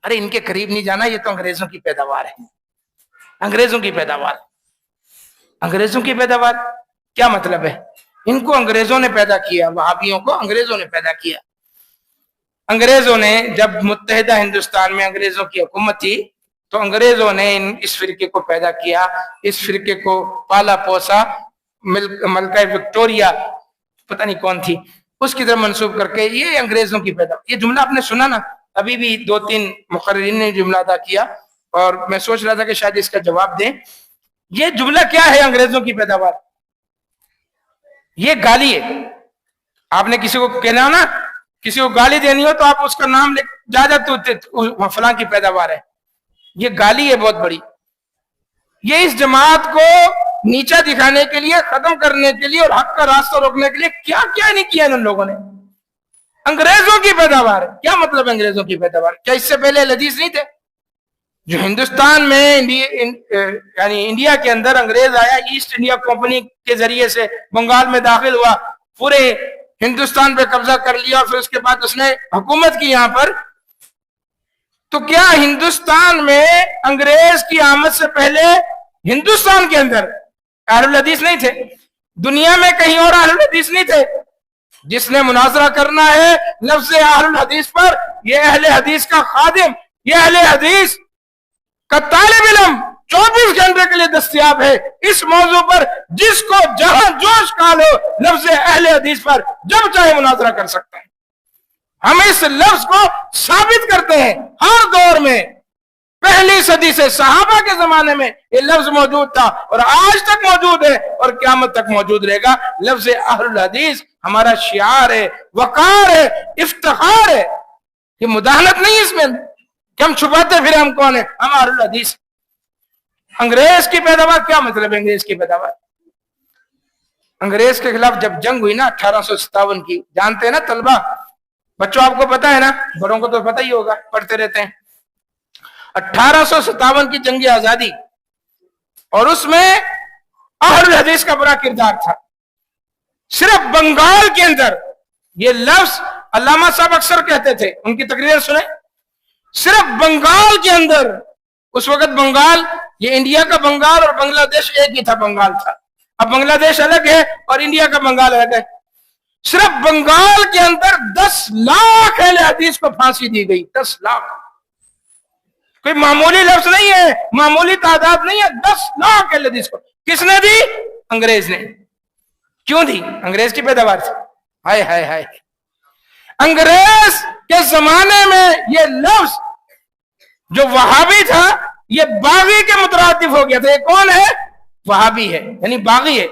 ارے ان کے قریب نہیں جانا, یہ تو انگریزوں کی پیداوار ہے, انگریزوں کی پیداوار. انگریزوں کی پیداوار کیا مطلب ہے؟ ان کو انگریزوں نے پیدا کیا, وہابیوں کو انگریزوں نے پیدا کیا. انگریزوں نے جب متحدہ ہندوستان میں انگریزوں کی حکومت تھی تو انگریزوں نے اس فرقے کو پیدا کیا, اس فرقے کو پالا پوسا. ملکہ وکٹوریا پتہ نہیں کون تھی, اس کی طرف منسوب کر کے یہ انگریزوں کی پیداوار. یہ جملہ آپ نے سنا نا, ابھی بھی 2-3 مقررین نے جملہ ادا کیا اور میں سوچ رہا تھا کہ شاید اس کا جواب دیں. یہ جملہ کیا ہے انگریزوں کی پیداوار؟ یہ گالی ہے. آپ نے کسی کو کہنا نا, کسی کو گالی دینی ہو تو آپ اس کا نام لے جا تو فلاں کی پیداوار ہے. یہ گالی ہے بہت بڑی. یہ اس جماعت کو نیچا دکھانے کے لیے, ختم کرنے کے لیے اور حق کا راستہ روکنے کے لیے کیا کیا نہیں کیا ان لوگوں نے. انگریزوں کی پیداوار ہے. کیا مطلب انگریزوں کی پیداوار؟ کیا اس سے پہلے اہل حدیث نہیں تھے؟ جو ہندوستان میں یعنی انڈیا کے اندر انگریز آیا, ایسٹ انڈیا کمپنی کے ذریعے سے بنگال میں داخل ہوا, پورے ہندوستان پہ قبضہ کر لیا اور پھر اس کے بعد اس نے حکومت کی یہاں پر. تو کیا ہندوستان میں انگریز کی آمد سے پہلے ہندوستان کے اندر اہل الحدیث نہیں تھے؟ دنیا میں کہیں اور اہل الحدیث نہیں تھے؟ جس نے مناظرہ کرنا ہے لفظ اہل الحدیث پر, یہ اہل حدیث کا خادم, یہ اہل حدیث کا طالب علم 24 گھنٹے کے لیے دستیاب ہے اس موضوع پر. جس کو جہاں جوش کال ہو لفظ اہل حدیث پر جب چاہے مناظرہ کر سکتا ہے. ہم اس لفظ کو ثابت کرتے ہیں ہر دور میں. پہلی صدی سے صحابہ کے زمانے میں یہ لفظ موجود تھا اور آج تک موجود ہے اور قیامت تک موجود رہے گا. لفظ اہل الحدیث ہمارا شعار ہے, وقار ہے, افتخار ہے. یہ مداحنت نہیں اس میں کہ ہم چھپاتے پھر ہم کون ہیں, ہم اہل الحدیث. انگریز کی پیداوار کیا مطلب ہے؟ انگریز کی پیداوار, انگریز کے خلاف جب جنگ ہوئی نا 1857 کی, جانتے ہیں نا طلبہ, بچوں آپ کو پتا ہے نا, بڑوں کو تو پتہ ہی ہوگا, پڑھتے رہتے ہیں. 1857 کی جنگ آزادی, اور اس میں اہل الحدیث کا بڑا کردار تھا. صرف بنگال کے اندر, یہ لفظ علامہ صاحب اکثر کہتے تھے, ان کی تقریر سنیں, صرف بنگال کے اندر, اس وقت بنگال یہ انڈیا کا بنگال اور بنگلہ دیش ایک ہی تھا, بنگال تھا. اب بنگلہ دیش الگ ہے اور انڈیا کا بنگال الگ ہے. صرف بنگال کے اندر 10 لاکھ اہل حدیث کو پھانسی دی گئی. 10 لاکھ, کوئی معمولی لفظ نہیں ہے, معمولی تعداد نہیں ہے. 10 لاکھ اہل حدیث کو کس نے دی؟ انگریز نے. کیوں دی؟ انگریز کی پیداوار سے. ہائے ہائے ہائے, انگریز کے زمانے میں یہ لفظ جو وہابی تھا یہ باغی کے مترادف ہو گیا تھا. یہ کون ہے؟ وہابی ہے, یعنی باغی ہے,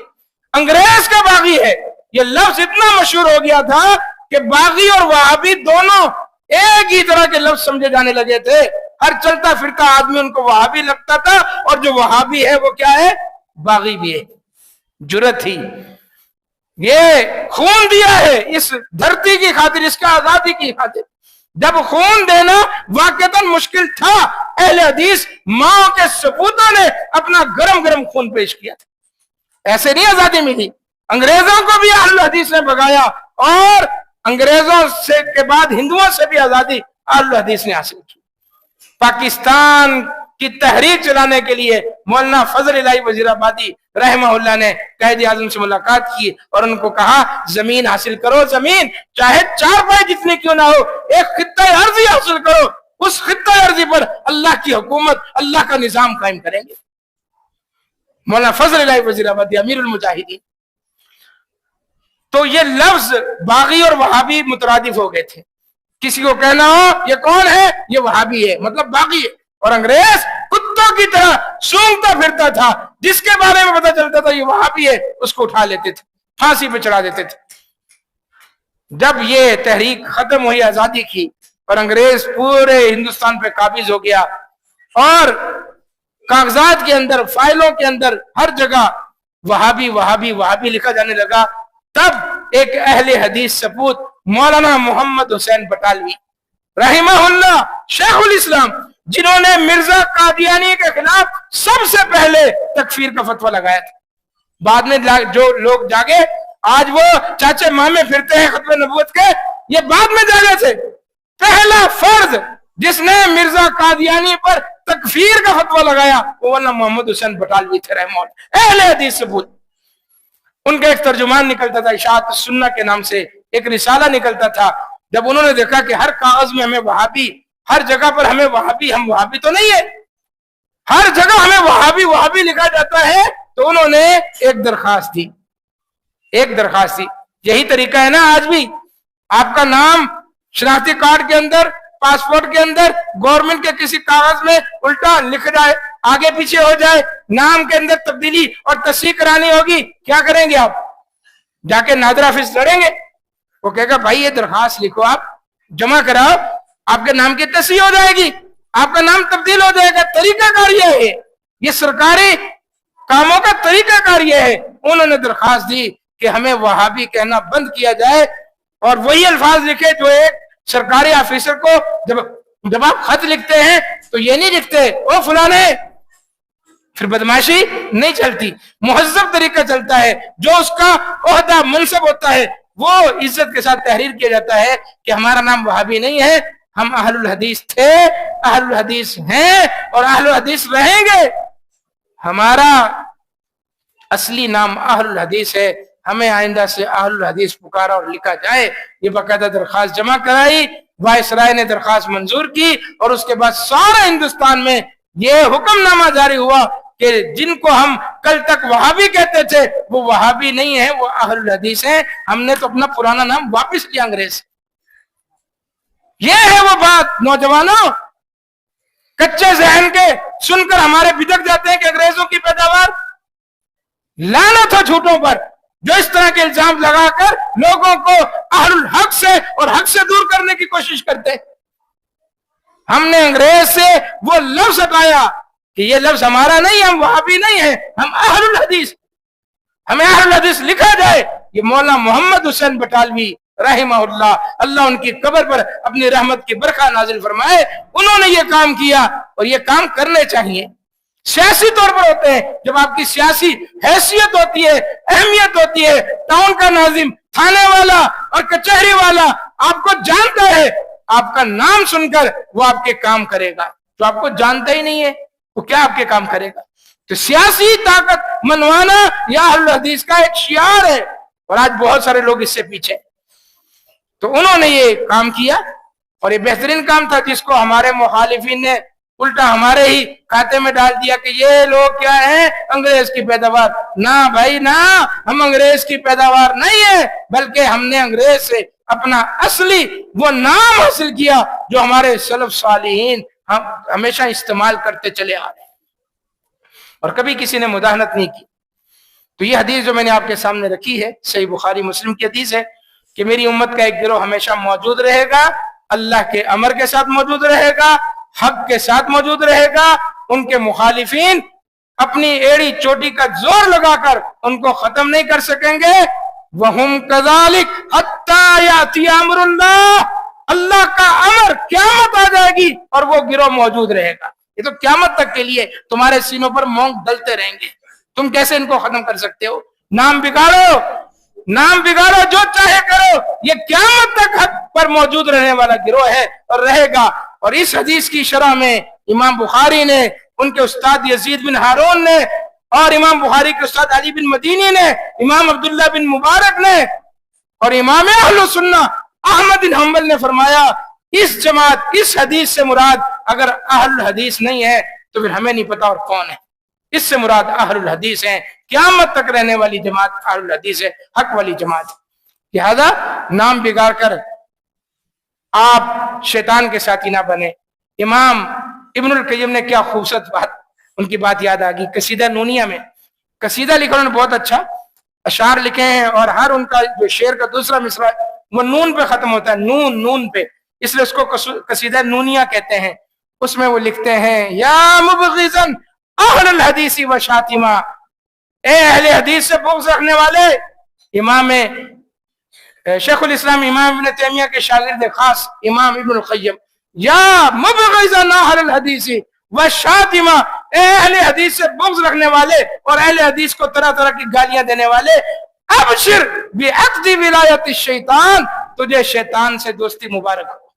انگریز کا باغی ہے. یہ لفظ اتنا مشہور ہو گیا تھا کہ باغی اور وہابی دونوں ایک ہی طرح کے لفظ سمجھے جانے لگے تھے. ہر چلتا پھرتا آدمی ان کو وہابی لگتا تھا, اور جو وہابی ہے وہ کیا ہے؟ باغی بھی ہے. جرت تھی, یہ خون دیا ہے اس دھرتی کی خاطر, اس کا آزادی کی خاطر. جب خون دینا واقعتاً مشکل تھا, اہل حدیث ماں کے سپوتوں نے اپنا گرم گرم خون پیش کیا تھا. ایسے نہیں آزادی ملی. انگریزوں کو بھی اہل حدیث نے بھگایا, اور انگریزوں سے کے بعد ہندوؤں سے بھی آزادی اہل حدیث نے حاصل کی. پاکستان کی تحریک چلانے کے لیے مولانا فضل الہی وزیر آبادی رحمہ اللہ نے قائد اعظم سے ملاقات کی اور ان کو کہا زمین حاصل کرو, زمین چاہے 4 پائے جتنی کیوں نہ ہو, ایک خطہ ارضی حاصل کرو, اس خطہ ارضی پر اللہ کی حکومت, اللہ کا نظام قائم کریں گے. مولانا فضل الہی وزیر آبادی امیر المجاہدین. تو یہ لفظ باغی اور وہابی مترادف ہو گئے تھے. کسی کو کہنا ہو یہ کون ہے, یہ وہابی ہے, مطلب باغی ہے. اور انگریز کتوں کی طرح سونگتا پھرتا تھا, جس کے بارے میں پتا چلتا تھا یہ وہابی ہے اس کو اٹھا لیتے تھے, پھانسی پہ چڑھا دیتے تھے. جب یہ تحریک ختم ہوئی آزادی کی اور انگریز پورے ہندوستان پہ قابض ہو گیا, اور کاغذات کے اندر, فائلوں کے اندر ہر جگہ وہابی وہابی وہابی لکھا جانے لگا, تب ایک اہل حدیث سپوت مولانا محمد حسین بٹالوی رحمہ اللہ, شیخ الاسلام, جنہوں نے مرزا قادیانی کے خلاف سب سے پہلے تکفیر کا فتویٰ لگایا تھا. بعد میں جو لوگ جاگے, آج وہ چاچے مامے پھرتے ہیں ختم نبوت کے, یہ بعد میں جاگے تھے. پہلا فرض जिसने मिर्जा कादियानी पर तकफीर का फतवा लगाया वो मौलाना मोहम्मद हुसैन बटालवी थे रहमतुल्लाह, अहले हदीस से पूछ। उनका एक तर्जुमान निकलता था, इशाअत सुन्ना के नाम से एक रिसाला निकलता था। जब उन्होंने देखा कि हर कागज में हमें वहाबी, हर जगह पर हमें वहाबी, हम वहाबी तो नहीं है, हर जगह हमें वहाबी वहाबी लिखा जाता है, तो उन्होंने एक दरखास्त दी, एक दरखास्त दी। यही तरीका है ना आज भी, आपका नाम शनाख्ती कार्ड के अंदर, पासपोर्ट के अंदर, गवर्नमेंट के किसी कागज में उल्टा लिख जाए, आगे पीछे हो जाए, नाम के अंदर तब्दीली और तस्दीक करानी होगी, क्या करेंगे आप? जाके नादिर ऑफिस लड़ेंगे, वो कहेगा भाई ये दरखास्त लिखो, आप जमा कराओ, आपके नाम की तस्दीक हो जाएगी, आपका नाम तब्दील हो जाएगा। तरीकाकार ये है, ये सरकारी कामों का तरीकाकार ये है। उन्होंने दरखास्त दी कि हमें वहाबी कहना बंद किया जाए और वही अल्फाज लिखे जो एक सरकारी ऑफिसर को जब आप खत लिखते हैं तो ये नहीं लिखते ओ फलाने, फिर बदमाशी नहीं चलती, मुहज्जब तरीका चलता है। जो उसका ओहदा मनसब होता है वो इज्जत के साथ तहरीर किया जाता है कि हमारा नाम वहाबी नहीं है, हम अहलुल हदीस थे, अहलुल हदीस हैं और अहलुल हदीस रहेंगे। हमारा असली नाम अहलुल हदीस है, हमें आइंदा से अहलुल हदीस पुकारा और लिखा जाए। ये बाकायदा दरखास्त जमा कराई, वायसराय ने दरखास्त मंजूर की और उसके बाद सारे हिंदुस्तान में ये हुक्मनामा जारी हुआ कि जिनको हम कल तक वहाबी कहते थे वो वहाबी नहीं है, वो अहलुल हदीस हैं। हमने तो अपना पुराना नाम वापस लिया अंग्रेज। ये है वो बात। नौजवानों, कच्चे जहन के सुनकर हमारे बिदक जाते हैं कि अंग्रेजों की पैदावार। लानत हो झूठों पर जो इस तरह के इल्जाम लगाकर लोगों को अहलुल हक से और हक से दूर करने की कोशिश करते हैं। हमने अंग्रेज से वो लफ्ज हटाया कि ये लफ्ज हमारा नहीं, हम वहाबी नहीं है, हम अहलुल हदीस, हमें अहलुल हदीस लिखा जाए। ये मौलाना मोहम्मद हुसैन बटालवी रहमहुल्लाह, अल्लाह उनकी कब्र पर अपनी रहमत की बरखा नाजिल फरमाए, उन्होंने ये काम किया और ये काम करने चाहिए। सियासी तौर पर होते हैं, जब आपकी सियासी हैसियत होती है, अहमियत होती है, टाउन का नाजिम, थाने वाला और कचहरी वाला आपको जानता है, आपका नाम सुनकर वो आपके काम करेगा। जो आपको जानता ही नहीं है वो क्या आपके काम करेगा? तो सियासी ताकत मनवाना या अहलुल हदीस का एक शियार है और आज बहुत सारे लोग इससे पीछे। तो उन्होंने ये काम किया और ये बेहतरीन काम था जिसको हमारे मुखालिफिन ने उल्टा हमारे ही खाते में डाल दिया कि ये लोग क्या हैं, अंग्रेज की पैदावार। ना भाई ना, हम अंग्रेज की पैदावार नहीं है, बल्कि हमने अंग्रेज से अपना असली वो नाम हासिल किया जो हमारे सलफ सालिहीन हम हमेशा इस्तेमाल करते चले आ रहे हैं और कभी किसी ने मुदाहनत नहीं की। तो ये हदीस जो मैंने आपके सामने रखी है, सही बुखारी मुस्लिम की हदीस है कि मेरी उम्मत का एक गिरोह हमेशा मौजूद रहेगा, अल्लाह के अमर के साथ मौजूद रहेगा, हक के साथ मौजूद रहेगा। उनके मुखालिफिन अपनी एड़ी चोटी का जोर लगाकर उनको खत्म नहीं कर सकेंगे। वहुम कज़ालिक हत्ता याती अमरुल्लाह, अल्लाह का अमर क़यामत आ जाएगी और वो गिरोह मौजूद रहेगा। ये तो क़यामत तक के लिए तुम्हारे सीनों पर मोंग डलते रहेंगे। तुम कैसे इनको खत्म कर सकते हो? नाम बिगाड़ो, नाम बिगाड़ो, जो चाहे करो, ये क़यामत तक हक पर मौजूद रहने वाला गिरोह है और रहेगा। और इस हदीस की शरह में इमाम बुखारी ने, उनके उस्ताद यजीद बिन हारून ने और इमाम बुखारी के उस्ताद अली बिन मदीनी ने, इमाम अब्दुल्लाह बिन मुबारक ने और इमाम अहलुस सुन्ना अहमद बिन हंबल ने फरमाया इस जमात, इस हदीस से मुराद अगर अहलुल हदीस नहीं है तो फिर हमें नहीं पता और कौन है। इससे मुराद अहलुल हदीस है, क़यामत तक रहने वाली जमात अहलुल हदीस है, हक वाली जमात। लिहाजा नाम बिगाड़ कर आप शैतान के साथी ना बने। इमाम इब्नुल क़य्यिम ने क्या खूबसूरत बात, उनकी बात याद आ गई। कसीदा नूनिया में कसीदा लिखा उन्होंने, बहुत अच्छा अशार लिखे हैं और हर उनका जो शेर का दूसरा मिसरा है वो नून पे खत्म होता है, नून नून पे, इसलिए उसको कसीदा नूनिया कहते हैं। उसमें वो लिखते हैं या मुबग़िज़न अहलुल हदीसी व शातिमा, ए अहले हदीस से बुग़्ज़ रखने वाले। इमाम शेखुल इस्लाम इमाम इब्न तैमिया के शागिर्द खास इमाम इब्नुल क़य्यिम, या मुबग़िज़न अहलुल हदीसी व शातिमा, ए अहले हदीस से बुग़्ज़ रखने वाले और अहले हदीस को तरह तरह की गालियां देने वाले, अबशिर बिअक़्दि विलायति शैतान, तुझे शैतान से दोस्ती मुबारक हो।